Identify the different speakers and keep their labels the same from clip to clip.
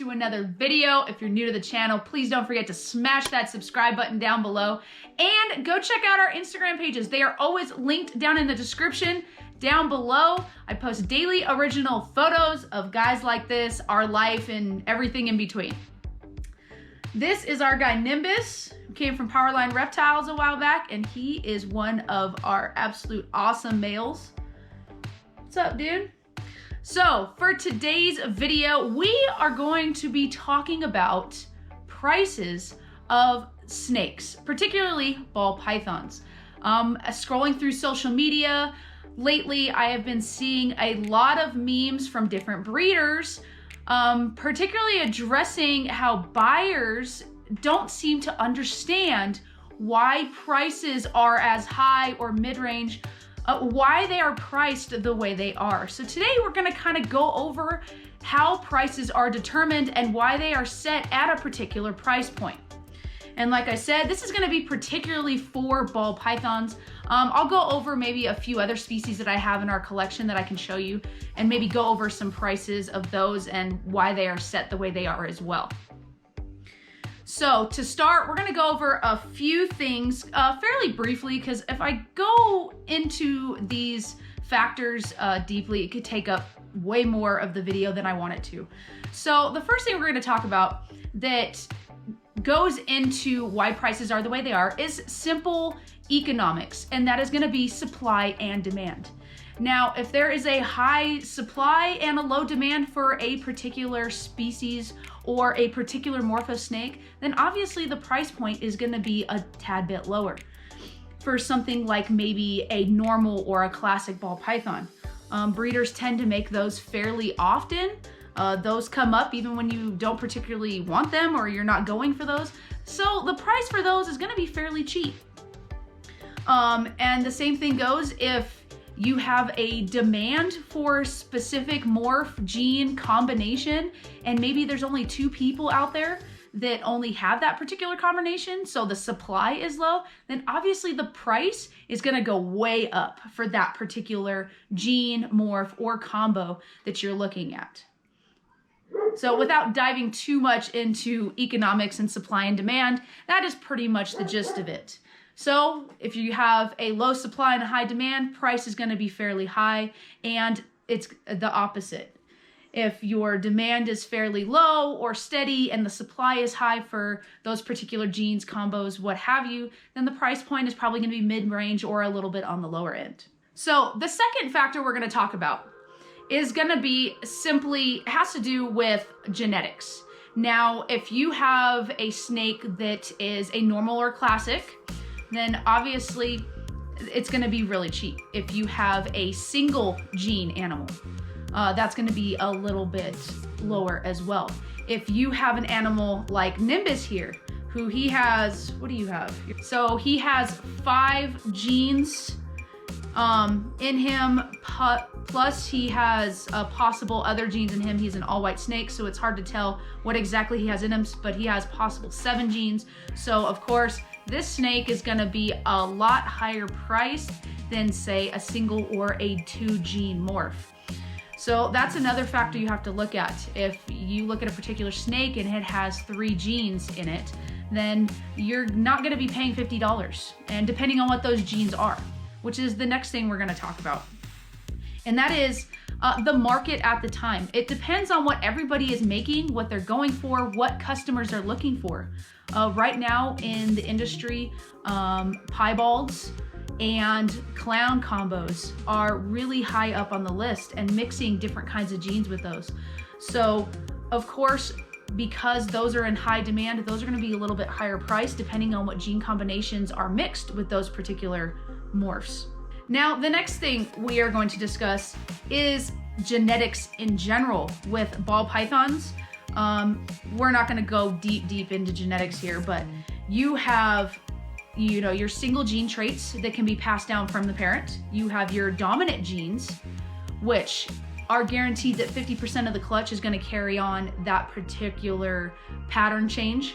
Speaker 1: to another video. If you're new to the channel, please don't forget to smash that subscribe button down below and go check out our Instagram pages. They are always linked down in the description down below. I post daily original photos of guys like this, our life, and everything in between. This is our guy Nimbus, who came from Powerline Reptiles a while back, and he is one of our absolute awesome males. What's up, dude? So for today's video, we are going to be talking about prices of snakes, particularly ball pythons. Scrolling through social media lately, I have been seeing a lot of memes from different breeders, particularly addressing how buyers don't seem to understand why prices are as high or mid-range, why they are priced the way they are. So today we're going to kind of go over how prices are determined and why they are set at a particular price point. And like I said, this is going to be particularly for ball pythons. I'll go over maybe a few other species that I have in our collection that I can show you, and maybe go over some prices of those and why they are set the way they are as well. So to start, we're gonna go over a few things fairly briefly, because if I go into these factors deeply, it could take up way more of the video than I want it to. So the first thing we're gonna talk about that goes into why prices are the way they are is simple economics, and that is gonna be supply and demand. Now, if there is a high supply and a low demand for a particular species or a particular morpho snake, then obviously the price point is gonna be a tad bit lower. For something like maybe a normal or a classic ball python, breeders tend to make those fairly often. Those come up even when you don't particularly want them or you're not going for those. So the price for those is gonna be fairly cheap. And the same thing goes if you have a demand for specific morph gene combination, and maybe there's only 2 people out there that only have that particular combination, so the supply is low, then obviously the price is gonna go way up for that particular gene, morph, or combo that you're looking at. So without diving too much into economics and supply and demand, that is pretty much the gist of it. So if you have a low supply and a high demand, price is going to be fairly high, and it's the opposite. If your demand is fairly low or steady and the supply is high for those particular genes, combos, what have you, then the price point is probably going to be mid-range or a little bit on the lower end. So the second factor we're going to talk about is going to be simply, has to do with genetics. Now, if you have a snake that is a normal or classic, then obviously it's gonna be really cheap. If you have a single gene animal, that's gonna be a little bit lower as well. If you have an animal like Nimbus here, who he has, what do you have? So he has 5 genes in him, plus he has possible other genes in him. He's an all-white snake, so it's hard to tell what exactly he has in him, but he has possible 7 genes. So of course, this snake is gonna be a lot higher priced than say a single or a 2 gene morph. So that's another factor you have to look at. If you look at a particular snake and it has 3 genes in it, then you're not gonna be paying $50, and depending on what those genes are, which is the next thing we're gonna talk about. And that is the market at the time. It depends on what everybody is making, what they're going for, what customers are looking for. Right now in the industry, piebalds and clown combos are really high up on the list, and mixing different kinds of genes with those. So of course, because those are in high demand, those are gonna be a little bit higher priced depending on what gene combinations are mixed with those particular morphs. Now, the next thing we are going to discuss is genetics in general with ball pythons. We're not gonna go deep into genetics here, but you have, you know, your single gene traits that can be passed down from the parent. You have your dominant genes, which are guaranteed that 50% of the clutch is gonna carry on that particular pattern change.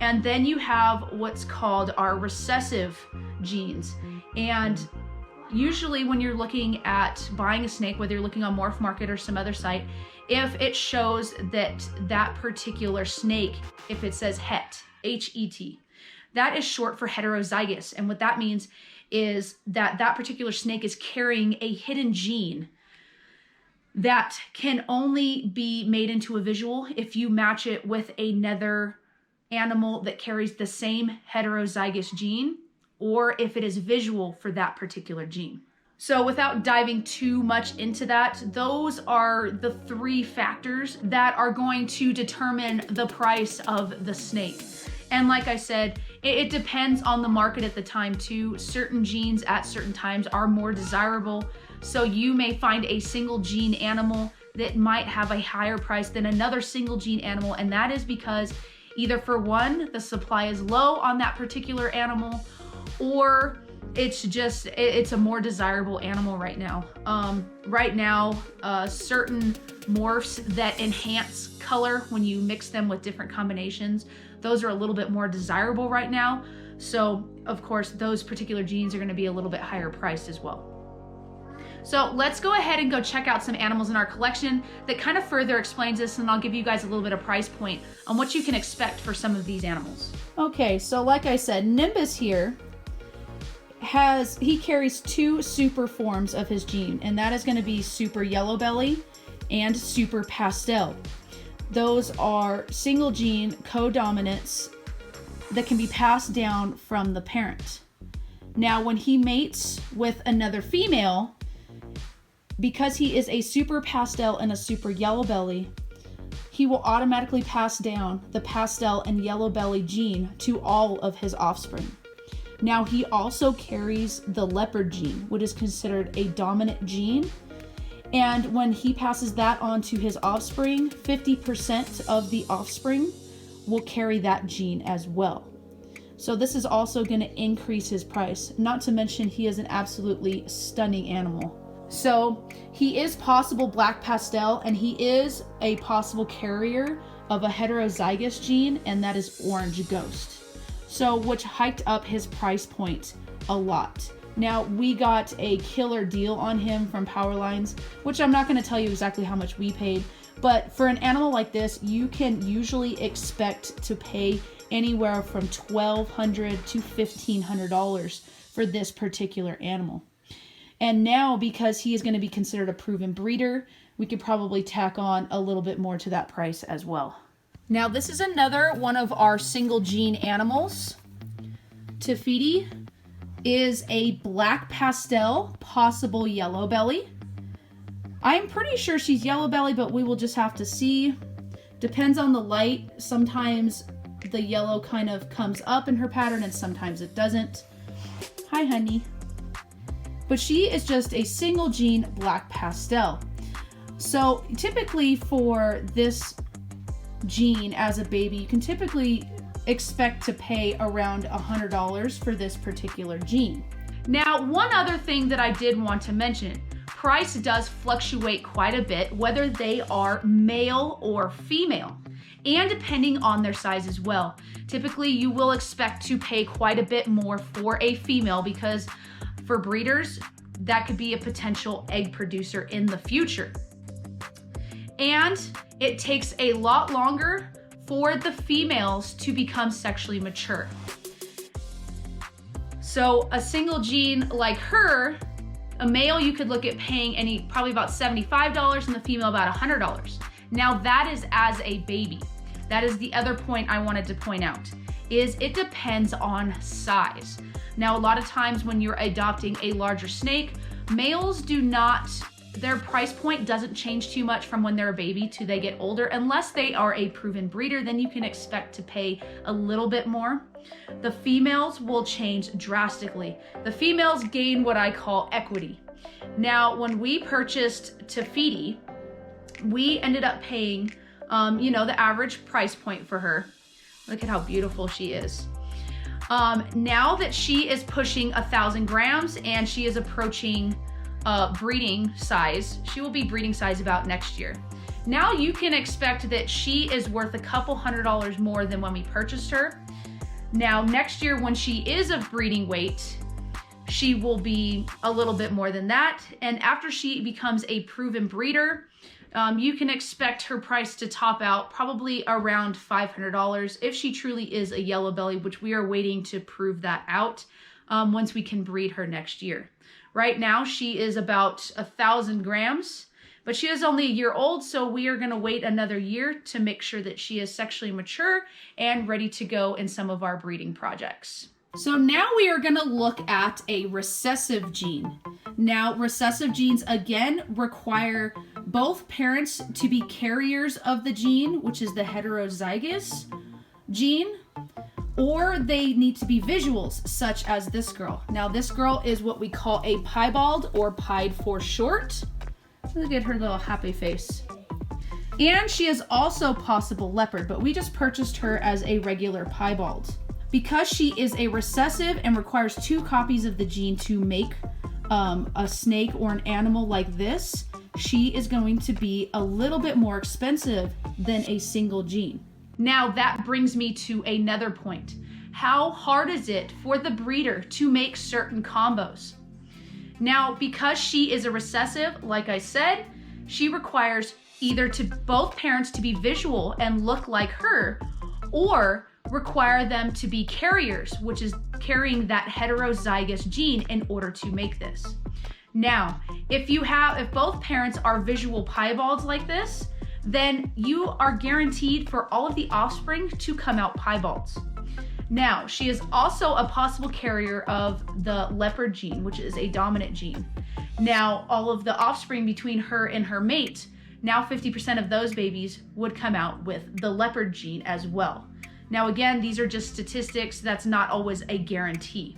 Speaker 1: And then you have what's called our recessive genes. And usually when you're looking at buying a snake, whether you're looking on Morph Market or some other site, if it shows that that particular snake, if it says het, H-E-T, that is short for heterozygous. And what that means is that that particular snake is carrying a hidden gene that can only be made into a visual if you match it with another animal that carries the same heterozygous gene, or if it is visual for that particular gene. So without diving too much into that, those are the 3 factors that are going to determine the price of the snake. And like I said, it depends on the market at the time too. Certain genes at certain times are more desirable. So you may find a single gene animal that might have a higher price than another single gene animal. And that is because either for one, the supply is low on that particular animal, or it's a more desirable animal right now. Certain morphs that enhance color when you mix them with different combinations, those are a little bit more desirable right now. So of course, those particular genes are going to be a little bit higher priced as well. So let's go ahead and go check out some animals in our collection that kind of further explains this, and I'll give you guys a little bit of price point on what you can expect for some of these animals. Okay, so like I said, Nimbus here he carries 2 super forms of his gene, and that is going to be super yellow belly and super pastel. Those are single gene codominants that can be passed down from the parent. Now, when he mates with another female, because he is a super pastel and a super yellow belly, he will automatically pass down the pastel and yellow belly gene to all of his offspring. Now, he also carries the leopard gene, which is considered a dominant gene. And when he passes that on to his offspring, 50% of the offspring will carry that gene as well. So this is also going to increase his price. Not to mention, he is an absolutely stunning animal. So he is possible black pastel, and he is a possible carrier of a heterozygous gene, and that is orange ghost. So which hiked up his price point a lot. Now, we got a killer deal on him from Powerlines, which I'm not going to tell you exactly how much we paid, but for an animal like this, you can usually expect to pay anywhere from $1,200 to $1,500 for this particular animal. And now, because he is going to be considered a proven breeder, we could probably tack on a little bit more to that price as well. Now, this is another one of our single gene animals. Tafiti is a black pastel, possible yellow belly. I'm pretty sure she's yellow belly, but we will just have to see. Depends on the light. Sometimes the yellow kind of comes up in her pattern and sometimes it doesn't. Hi, honey. But she is just a single gene black pastel. So typically for this gene as a baby, you can typically expect to pay around $100 for this particular gene. Now, one other thing that I did want to mention, price does fluctuate quite a bit, whether they are male or female, and depending on their size as well. Typically, you will expect to pay quite a bit more for a female because for breeders, that could be a potential egg producer in the future. And it takes a lot longer for the females to become sexually mature. So a single gene like her, a male you could look at paying probably about $75 and the female about $100. Now that is as a baby. That is the other point I wanted to point out, is it depends on size. Now, a lot of times when you're adopting a larger snake, males their price point doesn't change too much from when they're a baby to they get older, unless they are a proven breeder, then you can expect to pay a little bit more. The females will change drastically. The females gain what I call equity. Now, when we purchased Tafiti, we ended up paying, the average price point for her. Look at how beautiful she is. Now that she is pushing 1,000 grams and she is approaching breeding size, she will be breeding size about next year. Now you can expect that she is worth a couple $100 more than when we purchased her. Now next year, when she is of breeding weight, she will be a little bit more than that. And after she becomes a proven breeder, you can expect her price to top out probably around $500 if she truly is a yellow belly, which we are waiting to prove that out once we can breed her next year. Right now, she is about 1,000 grams, but she is only a year old, so we are going to wait another year to make sure that she is sexually mature and ready to go in some of our breeding projects. So now we are going to look at a recessive gene. Now, recessive genes, again, require both parents to be carriers of the gene, which is the heterozygous gene, or they need to be visuals, such as this girl. Now, this girl is what we call a piebald, or pied for short. Look at her little happy face. And she is also possible leopard, but we just purchased her as a regular piebald. Because she is a recessive and requires 2 copies of the gene to make a snake or an animal like this, she is going to be a little bit more expensive than a single gene. Now that brings me to another point. How hard is it for the breeder to make certain combos? Now, because she is a recessive, like I said, she requires either to both parents to be visual and look like her, or require them to be carriers, which is carrying that heterozygous gene in order to make this. Now, if both parents are visual piebalds like this, then you are guaranteed for all of the offspring to come out piebalds. Now, she is also a possible carrier of the leopard gene, which is a dominant gene. Now, all of the offspring between her and her mate, now 50% of those babies would come out with the leopard gene as well. Now, again, these are just statistics. That's not always a guarantee.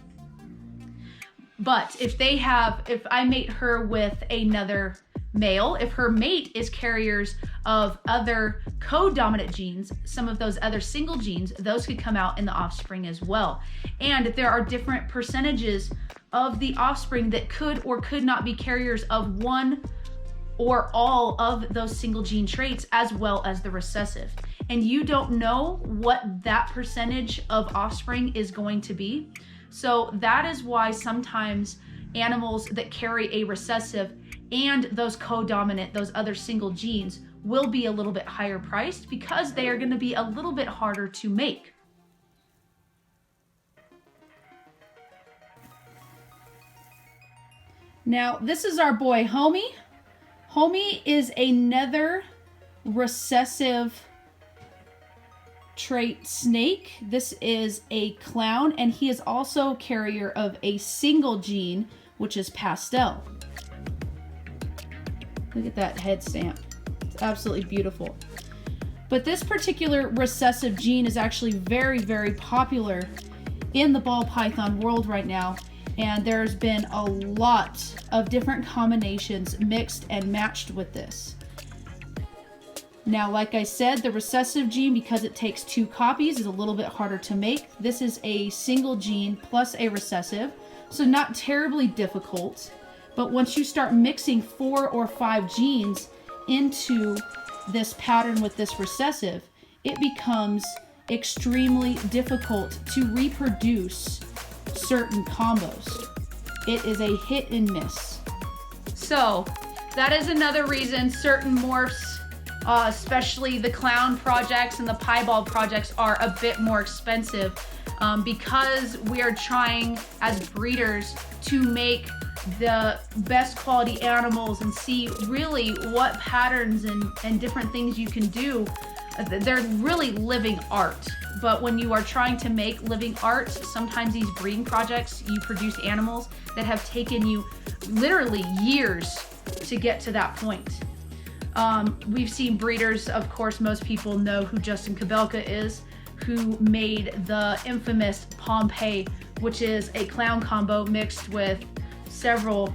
Speaker 1: But if I mate her with another male, if her mate is carriers of other co-dominant genes, some of those other single genes, those could come out in the offspring as well. And there are different percentages of the offspring that could or could not be carriers of one or all of those single gene traits, as well as the recessive. And you don't know what that percentage of offspring is going to be. So that is why sometimes animals that carry a recessive and those co-dominant, those other single genes, will be a little bit higher priced because they are going to be a little bit harder to make. Now, this is our boy Homie. Homie is another recessive trait snake. This is a clown, and he is also carrier of a single gene, which is pastel. Look at that head stamp. It's absolutely beautiful. But this particular recessive gene is actually very, very popular in the ball python world right now. And there's been a lot of different combinations mixed and matched with this. Now, like I said, the recessive gene, because it takes 2 copies, is a little bit harder to make. This is a single gene plus a recessive, so not terribly difficult. But once you start mixing 4 or 5 genes into this pattern with this recessive, it becomes extremely difficult to reproduce certain combos. It is a hit and miss. So that is another reason certain morphs, especially the clown projects and the piebald projects, are a bit more expensive because we are trying as breeders to make the best quality animals and see really what patterns and different things you can do. They're really living art. But when you are trying to make living art, sometimes these breeding projects, you produce animals that have taken you literally years to get to that point. We've seen breeders, of course, most people know who Justin Kabelka is, who made the infamous Pompeii, which is a clown combo mixed with several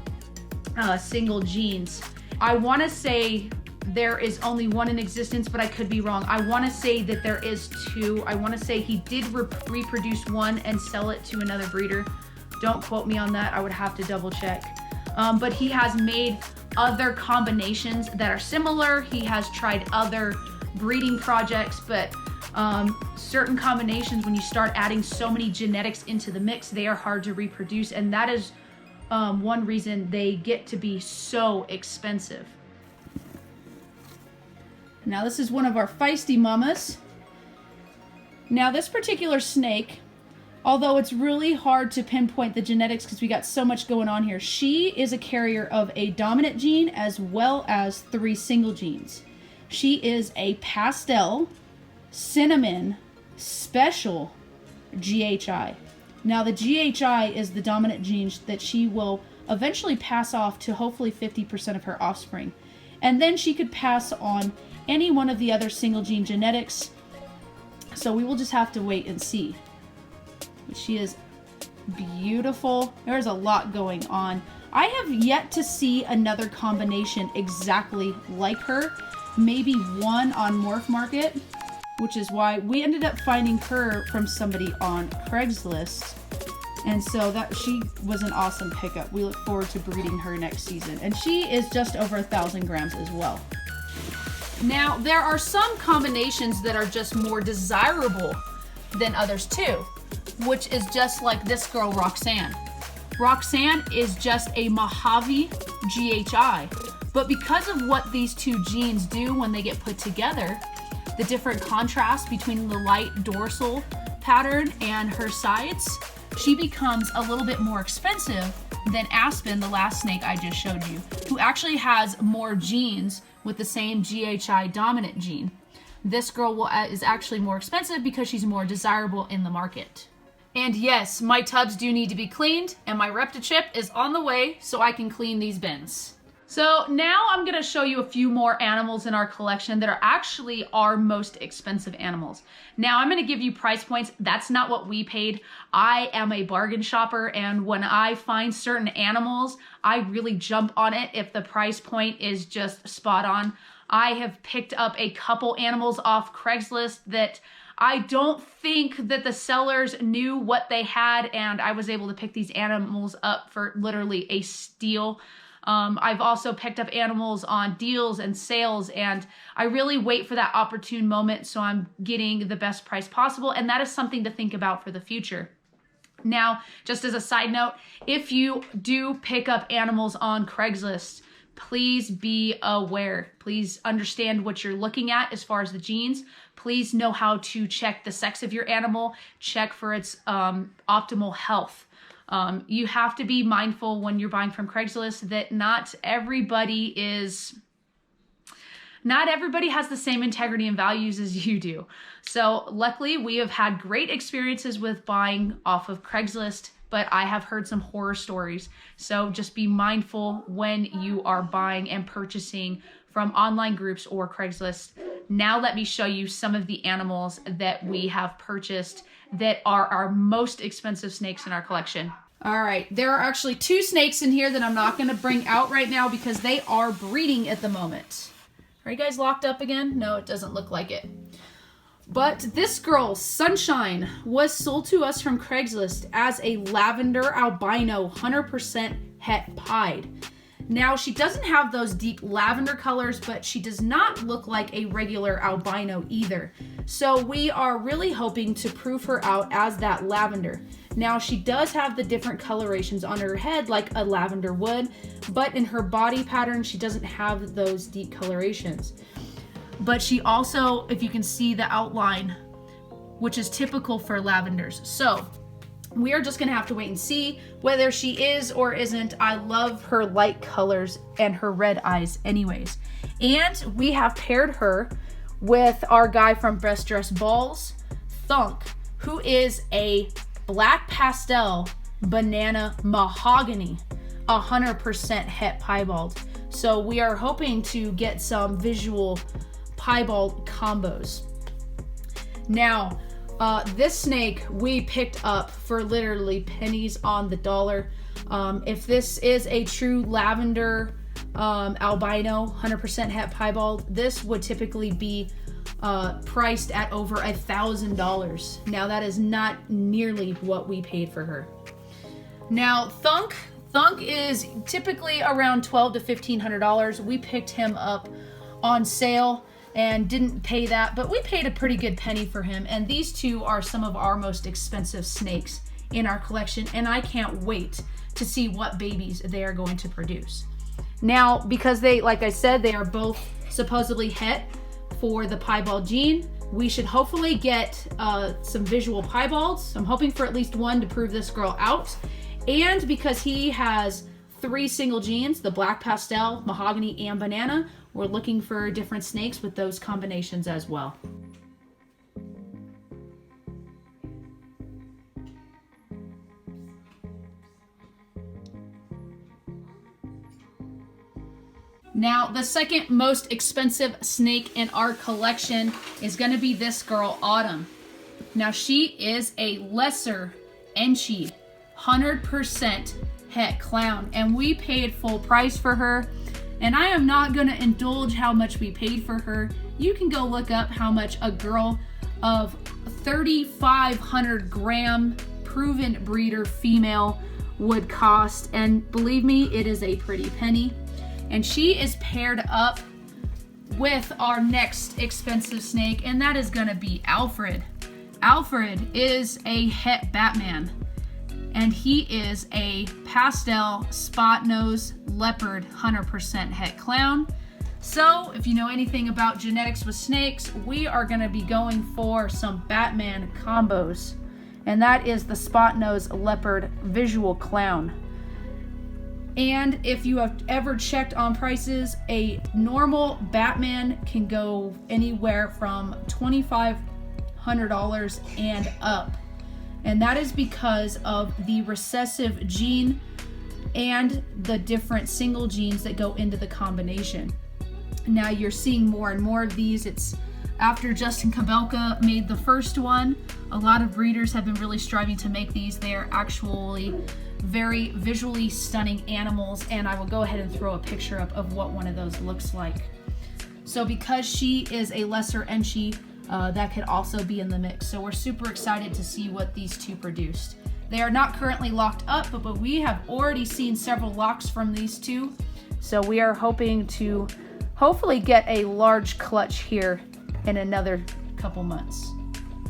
Speaker 1: single genes. I want to say there is only one in existence, but I could be wrong. I want to say that there is 2. I want to say he did reproduce one and sell it to another breeder. Don't quote me on that. I would have to double check. But he has made other combinations that are similar. He has tried other breeding projects, but certain combinations, when you start adding so many genetics into the mix, they are hard to reproduce. And that is one reason they get to be so expensive. Now this is one of our feisty mamas. Now this particular snake, although it's really hard to pinpoint the genetics because we got so much going on here, she is a carrier of a dominant gene as well as 3 single genes. She is a pastel, cinnamon, special GHI. Now the GHI is the dominant gene that she will eventually pass off to hopefully 50% of her offspring. And then she could pass on any one of the other single gene genetics. So we will just have to wait and see. She is beautiful. There's a lot going on. I have yet to see another combination exactly like her. Maybe one on Morph Market, which is why we ended up finding her from somebody on Craigslist. And so that she was an awesome pickup. We look forward to breeding her next season. And she is just over 1,000 grams as well. Now, there are some combinations that are just more desirable than others too, which is just like this girl, Roxanne. Roxanne is just a Mojave GHI. But because of what these 2 genes do when they get put together, the different contrast between the light dorsal pattern and her sides, she becomes a little bit more expensive than Aspen, the last snake I just showed you, who actually has more genes with the same GHI dominant gene. This girl is actually more expensive because she's more desirable in the market. And yes, my tubs do need to be cleaned, and my Reptile is on the way so I can clean these bins. So now I'm going to show you a few more animals in our collection that are actually our most expensive animals. Now I'm going to give you price points. That's not what we paid. I am a bargain shopper, and when I find certain animals, I really jump on it if the price point is just spot on. I have picked up a couple animals off Craigslist that I don't think that the sellers knew what they had, and I was able to pick these animals up for literally a steal. I've also picked up animals on deals and sales, and I really wait for that opportune moment so I'm getting the best price possible, and that is something to think about for the future. Now, just as a side note, if you do pick up animals on Craigslist, please be aware. Please understand what you're looking at as far as the genes. Please know how to check the sex of your animal, check for its optimal health. You have to be mindful when you're buying from Craigslist that not everybody has the same integrity and values as you do. So luckily we have had great experiences with buying off of Craigslist, but I have heard some horror stories. So just be mindful when you are buying and purchasing from online groups or Craigslist. Now let me show you some of the animals that we have purchased that are our most expensive snakes in our collection. All right, there are actually 2 snakes in here that I'm not gonna bring out right now because they are breeding at the moment. Are you guys locked up again? No, it doesn't look like it. But this girl, Sunshine, was sold to us from Craigslist as a lavender albino 100% het pied. Now, she doesn't have those deep lavender colors, but she does not look like a regular albino either. So we are really hoping to prove her out as that lavender. Now, she does have the different colorations on her head like a lavender would, but in her body pattern, she doesn't have those deep colorations. But she also, if you can see the outline, which is typical for lavenders. So we are just gonna have to wait and see whether she is or isn't. I love her light colors and her red eyes anyways. And we have paired her with our guy from Best Dressed Balls, Thunk, who is a black pastel banana mahogany, 100% het piebald. So we are hoping to get some visual piebald combos. Now, this snake we picked up for literally pennies on the dollar. If this is a true lavender albino 100% het piebald, this would typically be priced at over $1,000. Now that is not nearly what we paid for her. Now Thunk is typically around $1,200 to $1,500. We picked him up on sale and didn't pay that, but we paid a pretty good penny for him. And these 2 are some of our most expensive snakes in our collection, and I can't wait to see what babies they are going to produce. Now, because they, like I said, they are both supposedly het, for the piebald gene. We should hopefully get some visual piebalds. I'm hoping for at least one to prove this girl out. And because he has 3 single genes, the black pastel, mahogany, and banana, we're looking for different snakes with those combinations as well. Now, the second most expensive snake in our collection is going to be this girl, Autumn. Now, she is a lesser Enchi, 100% het clown, and we paid full price for her. And I am not going to indulge how much we paid for her. You can go look up how much a girl of 3,500 gram proven breeder female would cost, and believe me, it is a pretty penny. And she is paired up with our next expensive snake, and that is gonna be Alfred. Alfred is a het Batman, and he is a pastel spot nose leopard 100% het clown. So if you know anything about genetics with snakes, we are gonna be going for some Batman combos, and that is the spot nose leopard visual clown. And if you have ever checked on prices, a normal Batman can go anywhere from $2,500 and up. And that is because of the recessive gene and the different single genes that go into the combination. Now you're seeing more and more of these. It's after Justin Kabelka made the first one, a lot of breeders have been really striving to make these. They are actually very visually stunning animals, and I will go ahead and throw a picture up of what one of those looks like. So because she is a lesser Enchi, that could also be in the mix. So we're super excited to see what these two produced. They are not currently locked up, but we have already seen several locks from these two. So we are hoping to hopefully get a large clutch here in another couple months.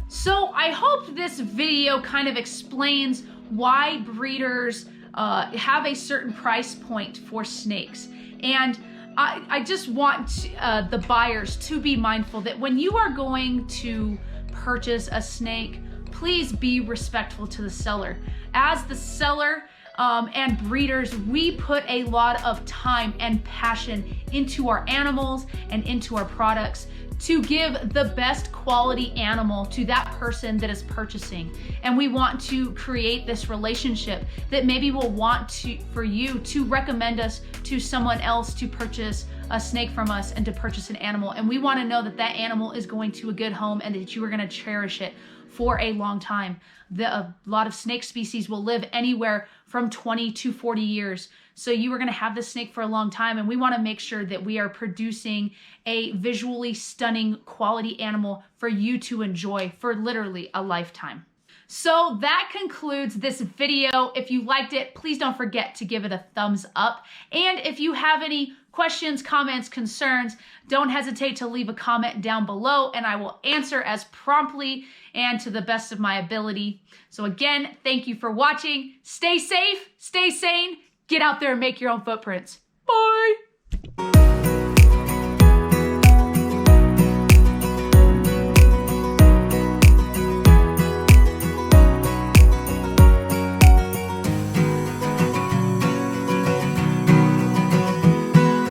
Speaker 1: So I hope this video kind of explains why breeders have a certain price point for snakes. And I just want the buyers to be mindful that when you are going to purchase a snake, please be respectful to the seller. As the seller and breeders, we put a lot of time and passion into our animals and into our products to give the best quality animal to that person that is purchasing. And we want to create this relationship that maybe will want for you to recommend us to someone else to purchase a snake from us and to purchase an animal. And we want to know that that animal is going to a good home and that you are going to cherish it for a long time. A lot of snake species will live anywhere from 20 to 40 years. So you are going to have this snake for a long time, and we want to make sure that we are producing a visually stunning quality animal for you to enjoy for literally a lifetime. So that concludes this video. If you liked it, please don't forget to give it a thumbs up. And if you have any questions, comments, concerns, don't hesitate to leave a comment down below, and I will answer as promptly and to the best of my ability. So again, thank you for watching. Stay safe, stay sane, get out there and make your own footprints.